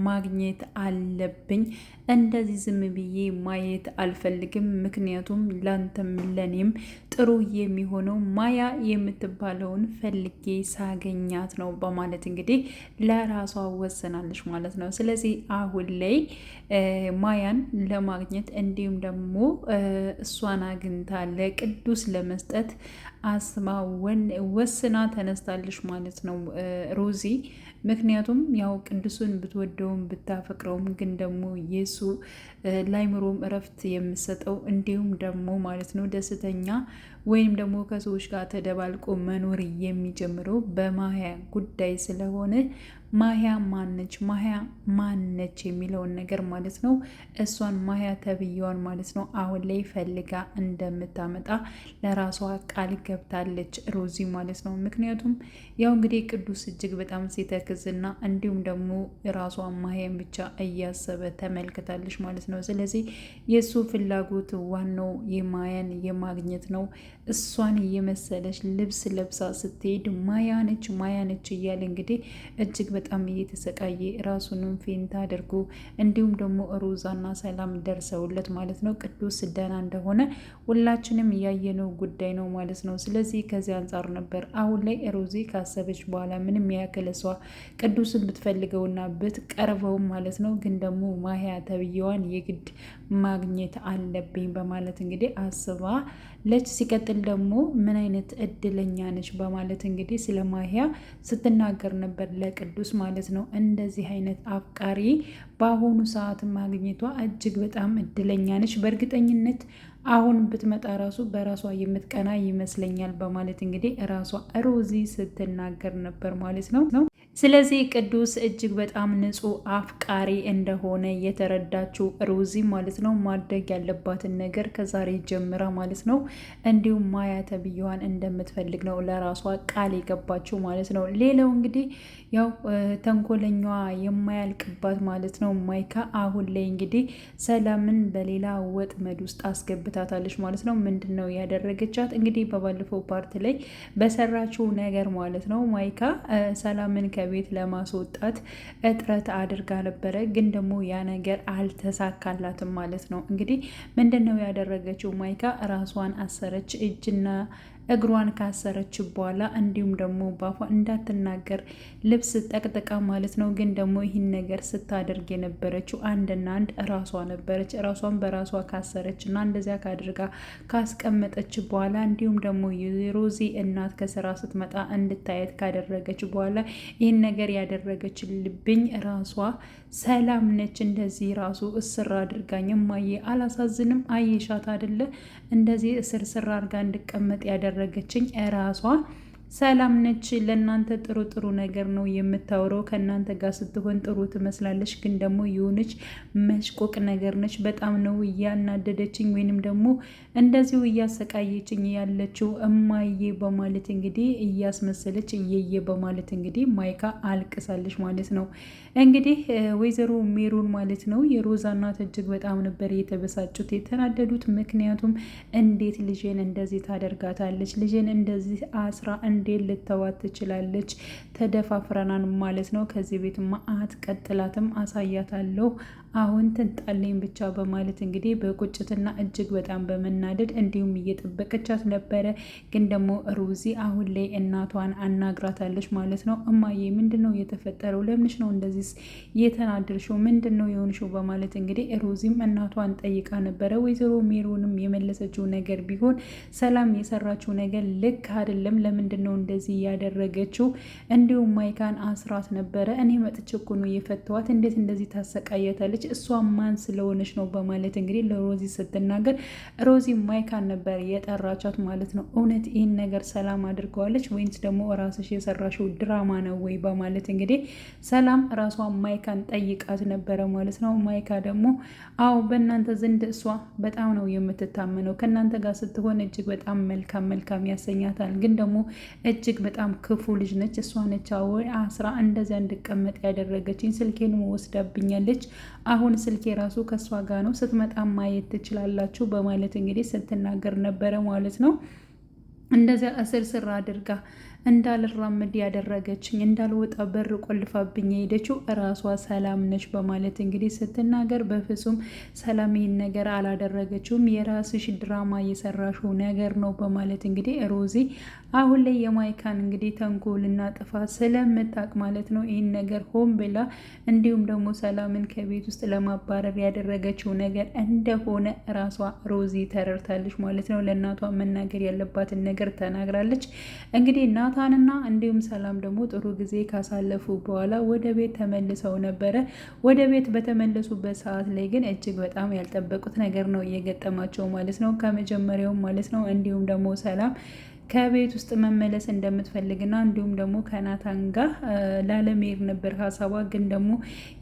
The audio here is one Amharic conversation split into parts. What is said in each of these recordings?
ማግኘት አለብኝ። እንደዚህ ዝም ብዬ ማየት አልፈልግም። ምክንያቱም ላንተም ለኔም ጥሩ የሚሆነው ማያ የምትባለውን ፈልጌ ሳገኛት ነው በማለት እንግዲህ ለራሷ ወሰናለች ማለት ነው። ስለዚህ አሁን ላይ ማያን ለማግኘት እንዲሁም ደግሞ እሷን አግኝታ ለቅዱስ ለመስጠት አስባ ወስና ተነስታለች ማለት ነው ሮዚ። ምክንያቱም ያው ቅዱሱን ብትወደውም ብታፈቅረውም ግን ደግሞ የሱ ላይምሮም እረፍት የምሰጠው እንዲሁም ደግሞ ማለት ነው ደስተኛ ወይም ደግሞ ከሰዎች ጋር ተደባልቆ መኖር የሚጀምረው በማያ ጉዳይ ስለሆነ ማያ ማነች ማያ ማነች የሚለውን ነገር ማለት ነው እሷን ማያ ተብዬዋን ማለት ነው አሁን ላይ ፈልጋ እንደምታመጣ ለራሷ ቃል ገብታለች ሮዚ ማለት ነው። ምክንያቱም ያው እንግዲህ ቅዱስ እጅግ በጣም ሲተክዝና እንዲሁም ደግሞ ራሷ ማያን ብቻ እያሰበ ተመልክታለች ማለት ነው። ስለዚህ የእሱ ፍላጎት ዋናው የማያን የማግኘት ነው። እሷን የመሰለች ልብስ ለብሳ ስትሄድ ማያነች ማያነች እያለ እንግዲህ እጅግ በጣም እየተሰቃየ ራሱንም ፌንታ አድርጎ እንዲሁም ደግሞ ሮዛና ሰላም ደርሰውለት ማለት ነው ቅዱስ ደህና እንደሆነ ሁላችንም እያየነው ጉዳይ ነው ማለት ነው። ስለዚህ ከዚህ አንጻር ነበር አሁን ላይ ሮዚ ካሰበች በኋላ ምንም ያክል እሷ ቅዱስን ብትፈልገውና ብትቀርበውም ማለት ነው ግን ደግሞ ማያ ተብዬዋን የግድ ማግኘት አለብኝ በማለት እንግዲህ አስባ ለች ሲቀጥል ደግሞ ምን አይነት እድለኛ ነች በማለት እንግዲህ ስለ ማያ ስትናገር ነበር ለቅዱስ ማለት ነው። እንደዚህ አይነት አፍቃሪ በአሁኑ ሰዓት ማግኘቷ እጅግ በጣም እድለኛ ነች። በእርግጠኝነት አሁን ብትመጣ ራሱ በራሷ የምትቀና ይመስለኛል በማለት እንግዲህ ራሷ ሮዚ ስትናገር ነበር ማለት ነው። ስለዚህ ቅዱስ እጅግ በጣም ንጹሕ አፍቃሪ እንደሆነ የተረዳችው ሮዚ ማለት ነው ማድረግ ያለባትን ነገር ከዛሬ ጀምራ ማለት ነው እንዲሁም ማያ ተብዬዋን እንደምትፈልግ ነው ለራሷ ቃል የገባችው ማለት ነው። ሌላው እንግዲህ ያው ተንኮለኛዋ የማያልቅባት ማለት ነው ማይካ አሁን ላይ እንግዲህ ሰላምን በሌላ ወጥመድ ውስጥ አስገብታታለች ማለት ነው። ምንድን ነው ያደረገቻት እንግዲህ በባለፈው ፓርት ላይ በሰራችው ነገር ማለት ነው ማይካ ሰላምን ከቤት ለማስወጣት እጥረት አድርጋ ነበረ፣ ግን ደግሞ ያ ነገር አልተሳካላትም ማለት ነው። እንግዲህ ምንድን ነው ያደረገችው ማይካ ራሷን አሰረች እጅና እግሯን ካሰረች በኋላ እንዲሁም ደግሞ ባፏ እንዳትናገር ልብስ ጠቅጥቃ ማለት ነው። ግን ደግሞ ይህን ነገር ስታደርግ የነበረችው አንድና አንድ ራሷ ነበረች። ራሷን በራሷ ካሰረች እና እንደዚያ ካድርጋ ካስቀመጠች በኋላ እንዲሁም ደግሞ የሮዚ እናት ከስራ ስትመጣ እንድታየት ካደረገች በኋላ ይህን ነገር ያደረገች ልብኝ ራሷ ሰላም ነች። እንደዚህ ራሱ እስር አድርጋኝ እማዬ አላሳዝንም አየሻት አይደለ እንደዚህ እስር ስር አድርጋ እንድቀመጥ ያደረገችኝ ራሷ ሰላም ነች። ለእናንተ ጥሩ ጥሩ ነገር ነው የምታወራው። ከእናንተ ጋር ስትሆን ጥሩ ትመስላለች፣ ግን ደግሞ የሆነች መሽቆቅ ነገር ነች። በጣም ነው እያናደደችኝ ወይንም ደግሞ እንደዚሁ እያሰቃየችኝ ያለችው እማዬ በማለት እንግዲህ እያስመሰለች እየየ በማለት እንግዲህ ማይካ አልቅሳለች ማለት ነው። እንግዲህ ወይዘሮ ሜሮን ማለት ነው የሮዛ እናት እጅግ በጣም ነበር የተበሳጩት የተናደዱት። ምክንያቱም እንዴት ልጄን እንደዚህ ታደርጋታለች? ልጄን እንደዚህ አስራ እንዴት ልተዋት ትችላለች? ተደፋፍረናን ማለት ነው። ከዚህ ቤት አትቀጥላትም፣ አሳያታለሁ፣ አሁን ትንጣለኝ ብቻ በማለት እንግዲህ በቁጭትና እጅግ በጣም በመናደድ እንዲሁም እየጠበቀቻት ነበረ። ግን ደግሞ ሮዚ አሁን ላይ እናቷን አናግራታለች ማለት ነው። እማዬ ምንድን ነው የተፈጠረው? ለምንሽ ነው እንደዚህ የተናደርሽው? ምንድን ነው የሆንሽው? በማለት እንግዲህ ሮዚም እናቷን ጠይቃ ነበረ። ወይዘሮ ሜሮንም የመለሰችው ነገር ቢሆን ሰላም የሰራችው ነገር ልክ አይደለም፣ ለምንድን ነው እንደዚህ ያደረገችው? እንዲሁም ማይካን አስራት ነበረ። እኔ መጥቼ እኮ ነው የፈተዋት፣ እንዴት እንደዚህ ታሰቃየታለች? እሷ ማን ስለሆነች ነው? በማለት እንግዲህ ለሮዚ ስትናገር ሮዚ ማይካን ነበር የጠራቻት ማለት ነው። እውነት ይህን ነገር ሰላም አድርገዋለች ወይንስ ደግሞ ራስሽ የሰራሽው ድራማ ነው ወይ? በማለት እንግዲህ ሰላም ራሷ ማይካን ጠይቃት ነበረ ማለት ነው። ማይካ ደግሞ አዎ በእናንተ ዘንድ እሷ በጣም ነው የምትታመነው፣ ከእናንተ ጋር ስትሆን እጅግ በጣም መልካም ያሰኛታል፣ ግን ደግሞ እጅግ በጣም ክፉ ልጅ ነች። እሷ ነች አስራ እንደዚያ እንድቀመጥ ያደረገችኝ፣ ስልኬን ወስዳብኛለች፣ አሁን ስልኬ ራሱ ከእሷ ጋር ነው፣ ስትመጣ ማየት ትችላላችሁ በማለት እንግዲህ ስትናገር ነበረ ማለት ነው። እንደዚያ እስር ስር አድርጋ እንዳልራመድ ያደረገችኝ እንዳልወጣ በር ቆልፋብኝ የሄደችው ራሷ ሰላም ነች በማለት እንግዲህ ስትናገር፣ በፍጹም ሰላም ይህን ነገር አላደረገችውም፣ የራስሽ ድራማ የሰራሽው ነገር ነው በማለት እንግዲህ ሮዚ አሁን ላይ የማይካን እንግዲህ ተንኮልና ጥፋት ስለምታቅ ማለት ነው ይህን ነገር ሆን ብላ እንዲሁም ደግሞ ሰላምን ከቤት ውስጥ ለማባረር ያደረገችው ነገር እንደሆነ ራሷ ሮዚ ተረድታለች ማለት ነው። ለእናቷ መናገር ያለባትን ነገር ተናግራለች። እንግዲህ ናታንና እንዲሁም ሰላም ደግሞ ጥሩ ጊዜ ካሳለፉ በኋላ ወደ ቤት ተመልሰው ነበረ። ወደ ቤት በተመለሱበት ሰዓት ላይ ግን እጅግ በጣም ያልጠበቁት ነገር ነው የገጠማቸው ማለት ነው። ከመጀመሪያውም ማለት ነው እንዲሁም ደግሞ ሰላም ከቤት ውስጥ መመለስ እንደምትፈልግና እንዲሁም ደግሞ ከናታን ጋር ላለመሄድ ነበር ሀሳቧ። ግን ደግሞ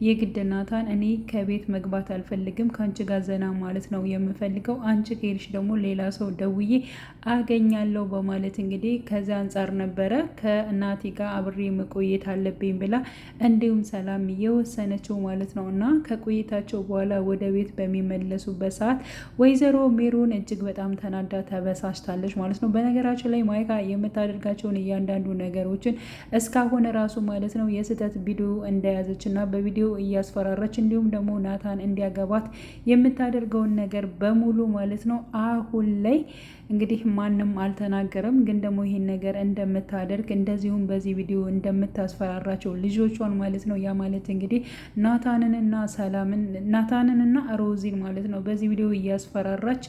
የግድ ናታን እኔ ከቤት መግባት አልፈልግም፣ ከአንቺ ጋር ዘና ማለት ነው የምፈልገው፣ አንቺ ከሄድሽ ደግሞ ሌላ ሰው ደውዬ አገኛለሁ በማለት እንግዲህ ከዚያ አንጻር ነበረ ከእናቴ ጋር አብሬ መቆየት አለብኝ ብላ እንዲሁም ሰላም የወሰነችው ማለት ነው። እና ከቆይታቸው በኋላ ወደ ቤት በሚመለሱበት ሰዓት ወይዘሮ ሜሮን እጅግ በጣም ተናዳ ተበሳጭታለች ማለት ነው። በነገራችን ላይ ማይካ የምታደርጋቸውን እያንዳንዱ ነገሮችን እስካሁን ራሱ ማለት ነው የስህተት ቪዲዮ እንደያዘች እና በቪዲዮ እያስፈራረች እንዲሁም ደግሞ ናታን እንዲያገባት የምታደርገውን ነገር በሙሉ ማለት ነው አሁን ላይ እንግዲህ ማንም አልተናገረም። ግን ደግሞ ይህን ነገር እንደምታደርግ እንደዚሁም በዚህ ቪዲዮ እንደምታስፈራራቸው ልጆቿን ማለት ነው። ያ ማለት እንግዲህ ናታንንና ሮዚን ማለት ነው በዚህ ቪዲዮ እያስፈራራች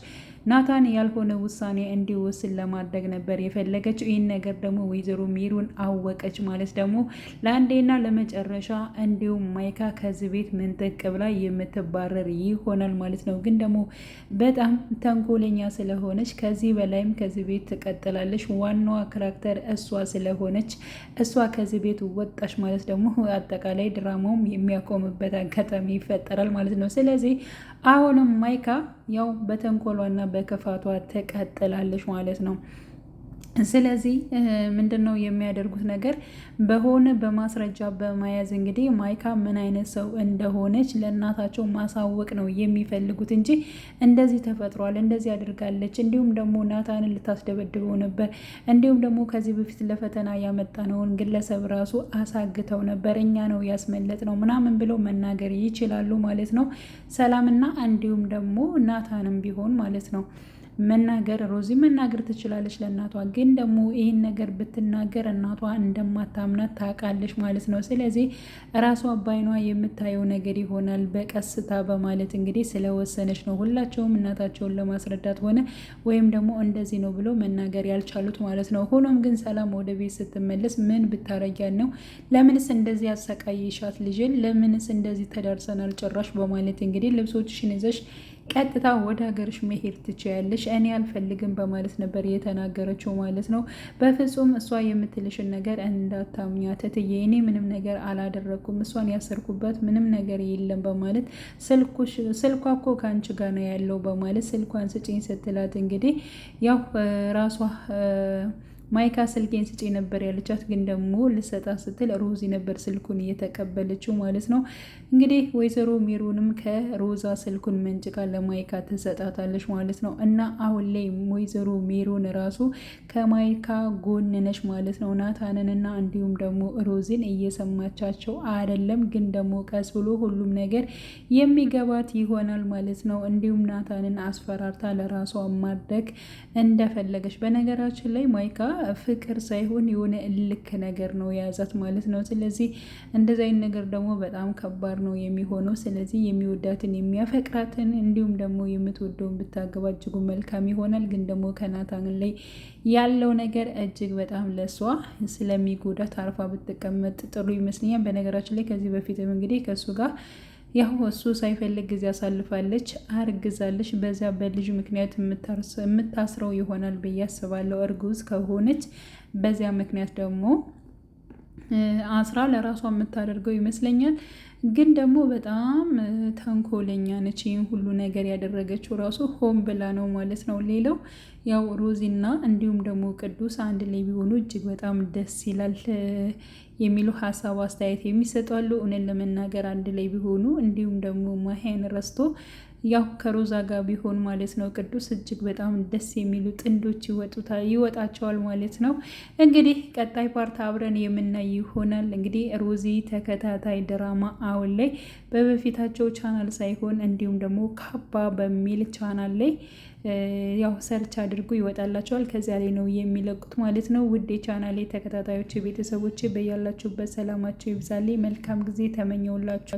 ናታን ያልሆነ ውሳኔ እንዲወስን ለማድረግ ነበር የፈለገችው። ይህን ነገር ደግሞ ወይዘሮ ሜሮን አወቀች ማለት ደግሞ ለአንዴና ለመጨረሻ እንዲሁም ማይካ ከዚህ ቤት ምንጥቅ ብላ የምትባረር ይሆናል ማለት ነው። ግን ደግሞ በጣም ተንኮለኛ ስለሆነች ከዚህ በላይም ከዚህ ቤት ትቀጥላለች። ዋናዋ ካራክተር እሷ ስለሆነች እሷ ከዚህ ቤት ወጣች ማለት ደግሞ አጠቃላይ ድራማውም የሚያቆምበት አጋጣሚ ይፈጠራል ማለት ነው። ስለዚህ አሁንም ማይካ ያው በተንኮሏና በክፋቷ ተቀጥላለች ማለት ነው። ስለዚህ ምንድን ነው የሚያደርጉት ነገር በሆነ በማስረጃ በመያዝ እንግዲህ ማይካ ምን አይነት ሰው እንደሆነች ለእናታቸው ማሳወቅ ነው የሚፈልጉት እንጂ እንደዚህ ተፈጥሯል፣ እንደዚህ አድርጋለች፣ እንዲሁም ደግሞ ናታንን ልታስደበድበው ነበር፣ እንዲሁም ደግሞ ከዚህ በፊት ለፈተና ያመጣነውን ግለሰብ ራሱ አሳግተው ነበር፣ እኛ ነው ያስመለጥ ነው ምናምን ብለው መናገር ይችላሉ ማለት ነው። ሰላምና እንዲሁም ደግሞ ናታንም ቢሆን ማለት ነው መናገር ሮዚ መናገር ትችላለች ለእናቷ። ግን ደግሞ ይህን ነገር ብትናገር እናቷ እንደማታምናት ታውቃለች ማለት ነው። ስለዚህ ራሷ ባይኗ የምታየው ነገር ይሆናል በቀስታ በማለት እንግዲህ ስለወሰነች ነው ሁላቸውም እናታቸውን ለማስረዳት ሆነ ወይም ደግሞ እንደዚህ ነው ብሎ መናገር ያልቻሉት ማለት ነው። ሆኖም ግን ሰላም ወደ ቤት ስትመለስ ምን ብታረጊያት ነው? ለምንስ እንደዚህ ያሰቃይሻት ልጅን? ለምንስ እንደዚህ ተዳርሰናል ጭራሽ? በማለት እንግዲህ ልብሶችሽን ይዘሽ ቀጥታ ወደ ሀገርሽ መሄድ ትችያለሽ፣ እኔ አልፈልግም በማለት ነበር የተናገረችው ማለት ነው። በፍጹም እሷ የምትልሽን ነገር እንዳታምኛት እትዬ፣ እኔ ምንም ነገር አላደረኩም፣ እሷን ያሰርኩበት ምንም ነገር የለም በማለት ስልኳ እኮ ከአንቺ ጋር ነው ያለው በማለት ስልኳን ስጪኝ ስትላት እንግዲህ ያው ራሷ ማይካ ስልኬን ስጪ ነበር ያለቻት። ግን ደግሞ ልሰጣት ስትል ሮዚ ነበር ስልኩን እየተቀበለችው ማለት ነው። እንግዲህ ወይዘሮ ሜሮንም ከሮዛ ስልኩን መንጭቃ ለማይካ ትሰጣታለች ማለት ነው። እና አሁን ላይ ወይዘሮ ሜሮን ራሱ ከማይካ ጎን ነች ማለት ነው። ናታንንና እንዲሁም ደግሞ ሮዚን እየሰማቻቸው አይደለም። ግን ደግሞ ቀስ ብሎ ሁሉም ነገር የሚገባት ይሆናል ማለት ነው። እንዲሁም ናታንን አስፈራርታ ለራሷ ማድረግ እንደፈለገች። በነገራችን ላይ ማይካ ፍቅር ሳይሆን የሆነ እልክ ነገር ነው የያዛት ማለት ነው። ስለዚህ እንደዚህ አይነት ነገር ደግሞ በጣም ከባድ ነው የሚሆነው። ስለዚህ የሚወዳትን የሚያፈቅራትን እንዲሁም ደግሞ የምትወደውን ብታገባ እጅጉ መልካም ይሆናል። ግን ደግሞ ከናታን ላይ ያለው ነገር እጅግ በጣም ለሷ ስለሚጎዳት አርፋ ብትቀመጥ ጥሩ ይመስለኛል። በነገራችን ላይ ከዚህ በፊትም እንግዲህ ከእሱ ጋር ያው እሱ ሳይፈልግ ጊዜ አሳልፋለች፣ አርግዛለች። በዚያ በልጅ ምክንያት የምታስረው ይሆናል ብዬ አስባለሁ። እርጉዝ ከሆነች በዚያ ምክንያት ደግሞ አስራ ለራሷ የምታደርገው ይመስለኛል። ግን ደግሞ በጣም ተንኮለኛ ነች። ይህን ሁሉ ነገር ያደረገችው ራሱ ሆን ብላ ነው ማለት ነው። ሌላው ያው ሮዚና እንዲሁም ደግሞ ቅዱስ አንድ ላይ ቢሆኑ እጅግ በጣም ደስ ይላል የሚሉ ሀሳብ አስተያየት የሚሰጡ አሉ። እውነት ለመናገር አንድ ላይ ቢሆኑ እንዲሁም ደግሞ ማሂን ረስቶ ያው ከሮዛ ጋር ቢሆን ማለት ነው ቅዱስ እጅግ በጣም ደስ የሚሉ ጥንዶች ይወጣቸዋል ማለት ነው። እንግዲህ ቀጣይ ፓርት አብረን የምናይ ይሆናል። እንግዲህ ሮዚ ተከታታይ ድራማ አሁን ላይ በበፊታቸው ቻናል ሳይሆን እንዲሁም ደግሞ ካባ በሚል ቻናል ላይ ያው ሰርች አድርጎ ይወጣላቸዋል። ከዚያ ላይ ነው የሚለቁት ማለት ነው። ውድ የቻናሌ ተከታታዮች ቤተሰቦች በያላችሁበት ሰላማቸው ይብዛልኝ። መልካም ጊዜ ተመኘውላችሁ።